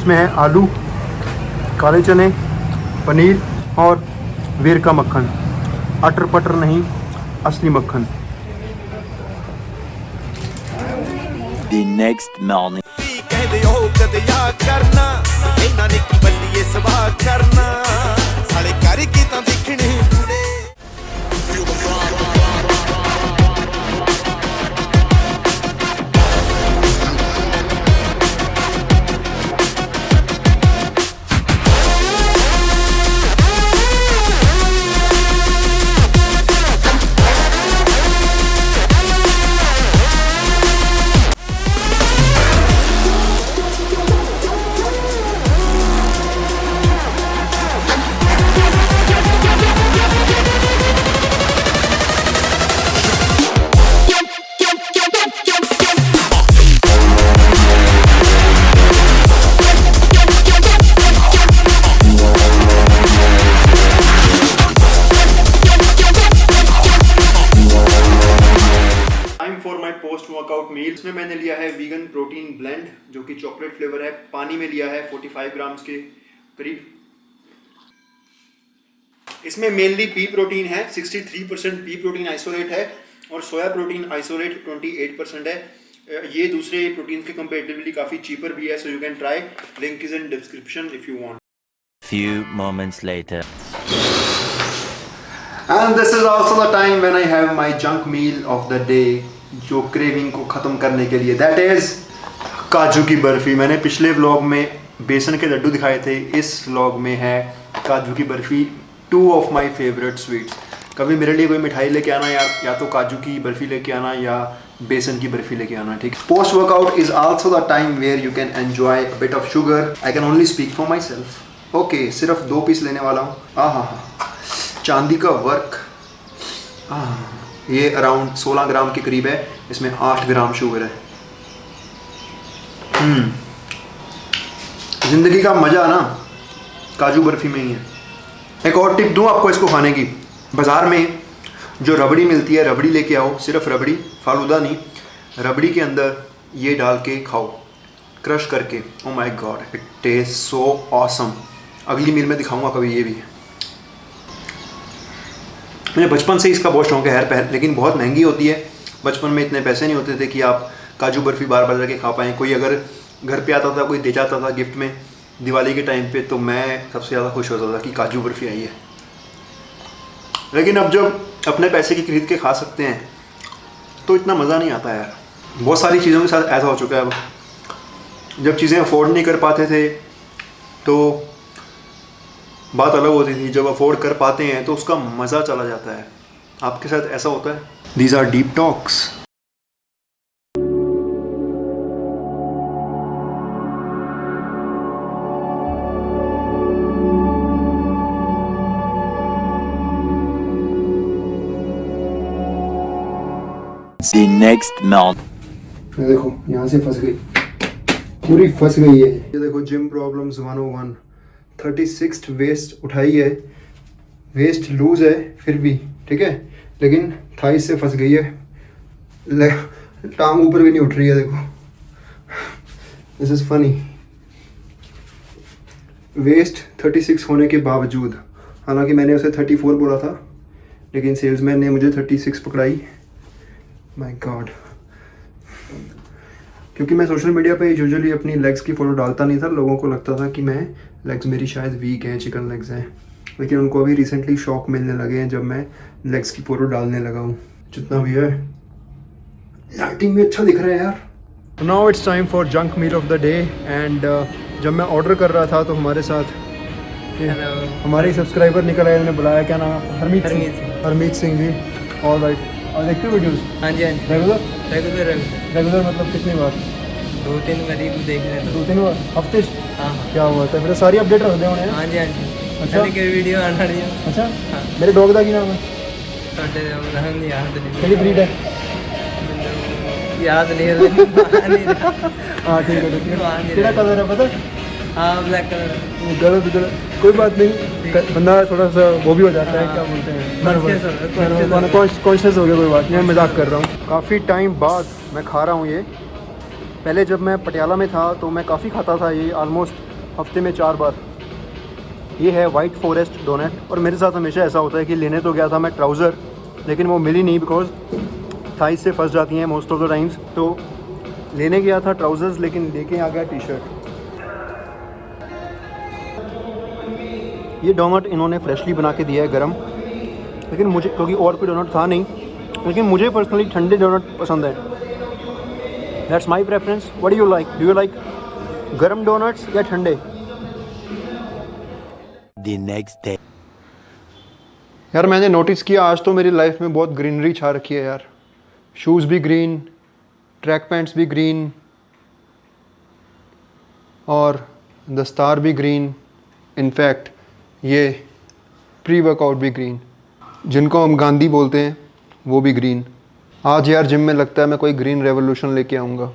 इसमें है आलू, काले चने, पनीर और वेर का मक्खन। अटर पटर नहीं, असली मक्खन। The next morning. कहदे हो कदे या करना इना ने की बल्लीए सवा करना साले कर के तां देखने पूरे पोस्ट वर्कआउट मील। इसमें मैंने लिया है वीगन प्रोटीन ब्लेंड जो कि चॉकलेट फ्लेवर है। पानी में लिया है 45 ग्राम्स के करीब। इसमें मेनली पी प्रोटीन है, 63% पी प्रोटीन आइसोलेट है और सोया प्रोटीन आइसोलेट 28% है। ये दूसरे प्रोटीन के कंपेरेटिवली काफ़ी चीपर भी है, so you can try. Link is in description if you want. Few moments later. And this is also the time when I have my junk meal of the day, जो craving को ख़त्म करने के लिए, that is काजू की बर्फ़ी। मैंने पिछले व्लॉग में बेसन के लड्डू दिखाए थे, इस व्लॉग में है काजू की barfi. 2 of my favourite sweets. कभी मेरे लिए कोई मिठाई लेके आना यार, या तो काजू की बर्फ़ी लेके आना या बेसन की बर्फ़ी लेके आना, ठीक। Post workout is also the time where you can enjoy a bit of sugar. I can only speak for myself. Okay, सिर्फ 2 पीस लेने वाला हूँ। हाँ, चांदी का वर्क। ये अराउंड 16 ग्राम के करीब है। इसमें 8 ग्राम शुगर है। ज़िंदगी का मज़ा ना काजू बर्फ़ी में ही है। एक और टिप दूँ आपको इसको खाने की। बाज़ार में जो रबड़ी मिलती है, रबड़ी लेके आओ, सिर्फ रबड़ी, फालूदा नहीं। रबड़ी के अंदर ये डाल के खाओ, क्रश करके। Oh my God, it taste so awesome. अगली मील में दिखाऊंगा कभी ये भी। मुझे बचपन से इसका बहुत शौक है यार, लेकिन बहुत महंगी होती है। बचपन में इतने पैसे नहीं होते थे कि आप काजू बर्फ़ी बार बार जाके खा पाएँ। कोई अगर घर पे आता था, कोई दे जाता था गिफ्ट में दिवाली के टाइम पे, तो मैं सबसे ज़्यादा खुश होता था कि काजू बर्फ़ी आई है। लेकिन अब जब अपने पैसे की खरीद के खा सकते हैं तो इतना मज़ा नहीं आता यार। बहुत सारी चीज़ों के साथ ऐसा हो चुका है अब। जब चीज़ें अफोर्ड नहीं कर पाते थे तो बात अलग होती थी, जब अफोर्ड कर पाते हैं तो उसका मज़ा चला जाता है। आपके साथ ऐसा होता है? These are deep talks. The next morning. देखो यहाँ से फंस गई, पूरी फंस गई है। ये देखो जिम प्रॉब्लम्स 101। 36 वेस्ट उठाई है, वेस्ट लूज है फिर भी, ठीक है, लेकिन थाइस से फंस गई है। टांग ऊपर भी नहीं उठ रही है, देखो। This is funny. वेस्ट 36 होने के बावजूद, हालांकि मैंने उसे 34 बोला था, लेकिन सेल्समैन ने मुझे 36 पकड़ाई। My God. क्योंकि मैं सोशल मीडिया पे यूजुअली अपनी लेग्स की फ़ोटो डालता नहीं था, लोगों को लगता था कि मैं लेग्स मेरी शायद वीक हैं, चिकन लेग्स हैं। लेकिन उनको अभी रिसेंटली शौक मिलने लगे हैं जब मैं लेग्स की फ़ोटो डालने लगा हूँ। जितना भी है लाइटिंग में अच्छा दिख रहा है यार। Now it's time for junk meal of the day. And जब मैं ऑर्डर कर रहा था तो हमारे साथ हमारे सब्सक्राइबर निकल आए, उन्होंने बुलाया, क्या नाम? हरमीत सिंह जी। All right. और देखते हो वीडियोस? हाँ जी, रेगुलर मतलब कितनी बार? 2-3 करीब देख लेते। 2-3 बार हफ्ते? हाँ। क्या हुआ था? मेरे सारी अपडेट रख दे होने। हाँ जी। अच्छा, वीडियो आना रही है। अच्छा। हाँ। मेरे डॉग का क्या नाम है? याद नहीं। कितनी ब्रीड है? याद नहीं। हाँ ठीक है। तेरा कलर है पता? हाँ, ब्लैक कलर। गलत कोई बात नहीं, बंदा थोड़ा सा वो भी हो जाता है, क्या बोलते हैं, कॉन्शियस हो गया। कोई बात नहीं, मैं मजाक कर रहा हूँ। काफ़ी टाइम बाद मैं खा रहा हूँ ये। पहले जब मैं पटियाला में था तो मैं काफ़ी खाता था ये, ऑलमोस्ट हफ्ते में 4 बार। ये है वाइट फॉरेस्ट डोनट। और मेरे साथ हमेशा ऐसा होता है कि लेने तो गया था मैं ट्राउज़र, लेकिन वो मिली नहीं बिकॉज थाइस से फंस जाती हैं मोस्ट ऑफ द टाइम्स। तो लेने गया था ट्राउज़र्स, लेकिन लेके आ गया टी शर्ट। ये डोनट इन्होंने फ्रेशली बना के दिया है गरम, लेकिन मुझे, क्योंकि और कोई डोनट था नहीं, लेकिन मुझे पर्सनली ठंडे डोनट पसंद है। That's my preference. What do you like गरम डोनट्स या ठंडे? The next day. यार मैंने नोटिस किया आज तो मेरी लाइफ में बहुत ग्रीनरी छा रखी है यार। शूज़ भी ग्रीन, ट्रैक पैंट्स भी ग्रीन, और दस्तार भी ग्रीन। इनफैक्ट ये प्री वर्कआउट भी ग्रीन, जिनको हम गांधी बोलते हैं, वो भी ग्रीन। आज यार जिम में लगता है मैं कोई ग्रीन रेवोल्यूशन लेके आऊँगा।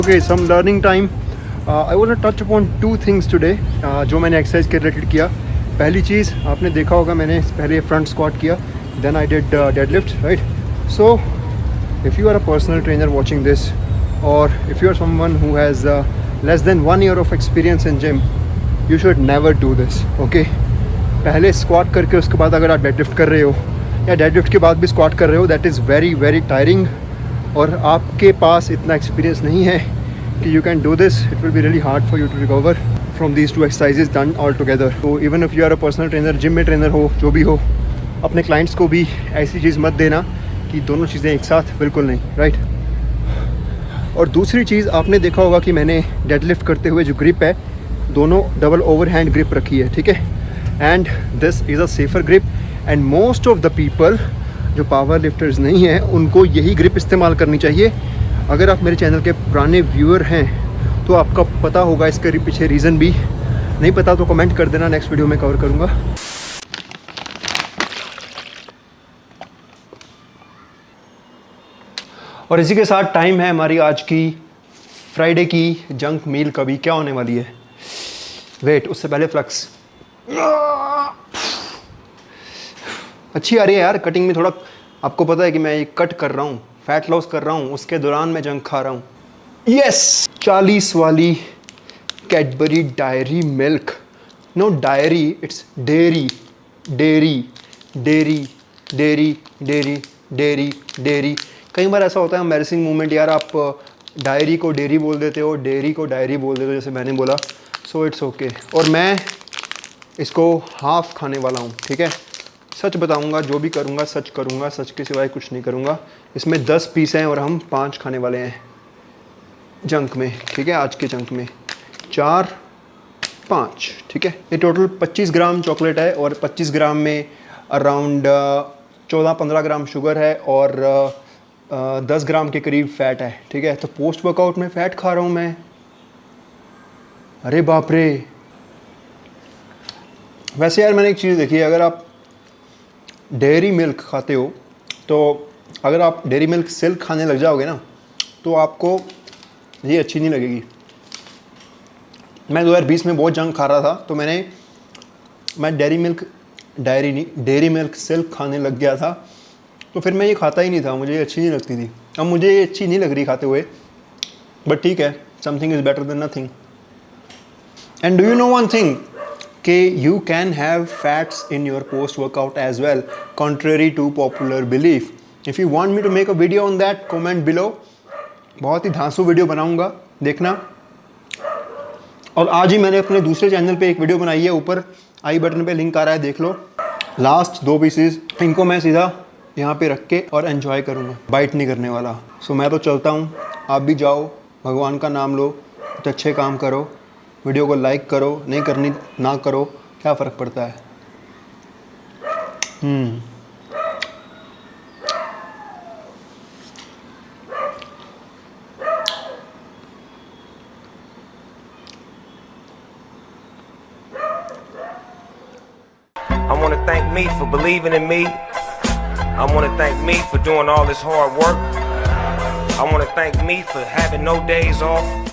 Okay, some learning time. I want to touch upon 2 things today जो मैंने एक्सरसाइज के रिलेटेड किया। पहली चीज़ आपने देखा होगा, मैंने पहले फ्रंट स्क्वाट किया, then I did deadlift, right? So if you are a personal trainer watching this, और if you are someone who has less than 1 year of experience in gym, you should never do this. Okay, पहले squat करके उसके बाद अगर आप deadlift कर रहे हो, या डेडलिफ्ट के बाद भी स्क्वाट कर रहे हो, that is very very tiring, और आपके पास इतना एक्सपीरियंस नहीं है कि you can do this. It will be really hard for you to recover from these 2 exercises done all together. तो even if you are a personal trainer, gym में trainer हो, जो भी हो, अपने क्लाइंट्स को भी ऐसी चीज़ मत देना कि दोनों चीज़ें एक साथ, बिल्कुल नहीं, राइट? और दूसरी चीज़ आपने देखा होगा कि मैंने डेडलिफ्ट करते हुए जो ग्रिप है, दोनों डबल ओवर हैंड ग्रिप रखी है, ठीक है? And this is a safer grip, and most of the people जो पावर लिफ्टर्स नहीं हैं, उनको यही ग्रिप इस्तेमाल करनी चाहिए। अगर आप मेरे चैनल के पुराने व्यूअर हैं तो आपका पता होगा इसके पीछे रीज़न भी। नहीं पता तो कमेंट कर देना, नेक्स्ट वीडियो में कवर करूँगा। और इसी के साथ टाइम है हमारी आज की फ्राइडे की जंक मील। कभी क्या होने वाली है? वेट, उससे पहले फ्लक्स अच्छी आ रही है यार। कटिंग में थोड़ा, आपको पता है कि मैं ये कट कर रहा हूँ, फैट लॉस कर रहा हूँ, उसके दौरान मैं जंक खा रहा हूँ। यस, 40 वाली Cadbury diary milk, no diary, it's dairy, dairy, dairy, dairy, dairy, dairy, dairy. कई बार ऐसा होता है एम्बैरेसिंग मोमेंट यार, आप डायरी को डेयरी बोल देते हो, डेयरी को डायरी बोल देते हो, जैसे मैंने बोला। So it's okay. और मैं इसको हाफ खाने वाला हूँ, ठीक है? सच बताऊंगा, जो भी करूंगा सच करूंगा, सच के सिवाय कुछ नहीं करूंगा। इसमें 10 पीस हैं और हम 5 खाने वाले हैं जंक में, ठीक है? आज के जंक में 4, 5, ठीक है? ये टोटल 25 ग्राम चॉकलेट है, और 25 ग्राम में अराउंड 14-15 ग्राम शुगर है, और 10 ग्राम के करीब फ़ैट है, ठीक है? तो पोस्ट वर्कआउट में फ़ैट खा रहा हूँ मैं। अरे बाप रे। वैसे यार मैंने एक चीज़ देखी है, अगर आप डेयरी मिल्क खाते हो, तो अगर आप डेयरी मिल्क सिल्क खाने लग जाओगे ना, तो आपको ये अच्छी नहीं लगेगी। मैं 2020 में बहुत जंक खा रहा था, तो मैं डेयरी मिल्क सिल्क खाने लग गया था, तो फिर मैं ये खाता ही नहीं था, मुझे ये अच्छी नहीं लगती थी। अब मुझे ये अच्छी नहीं लग रही खाते हुए, बट ठीक है, something is better than nothing. And do you know one thing, कि you can have fats in your post workout as well, contrary to popular belief. If you want me to make a video on that, comment below. बहुत ही धांसू video बनाऊंगा, देखना। और आज ही मैंने अपने दूसरे channel पे एक वीडियो बनाई है, ऊपर आई बटन पे लिंक आ रहा है, देख लो। लास्ट 2 पीसेस, इनको मैं सीधा यहाँ पे रख के और एंजॉय करूँगा, बाइट नहीं करने वाला। सो मैं तो चलता हूँ, आप भी जाओ, भगवान का नाम लो, कुछ अच्छे काम करो, वीडियो को लाइक करो, नहीं करनी ना करो, क्या फ़र्क पड़ता है। to thank me for believing in me. I want to thank me for doing all this hard work. I want to thank me for having no days off.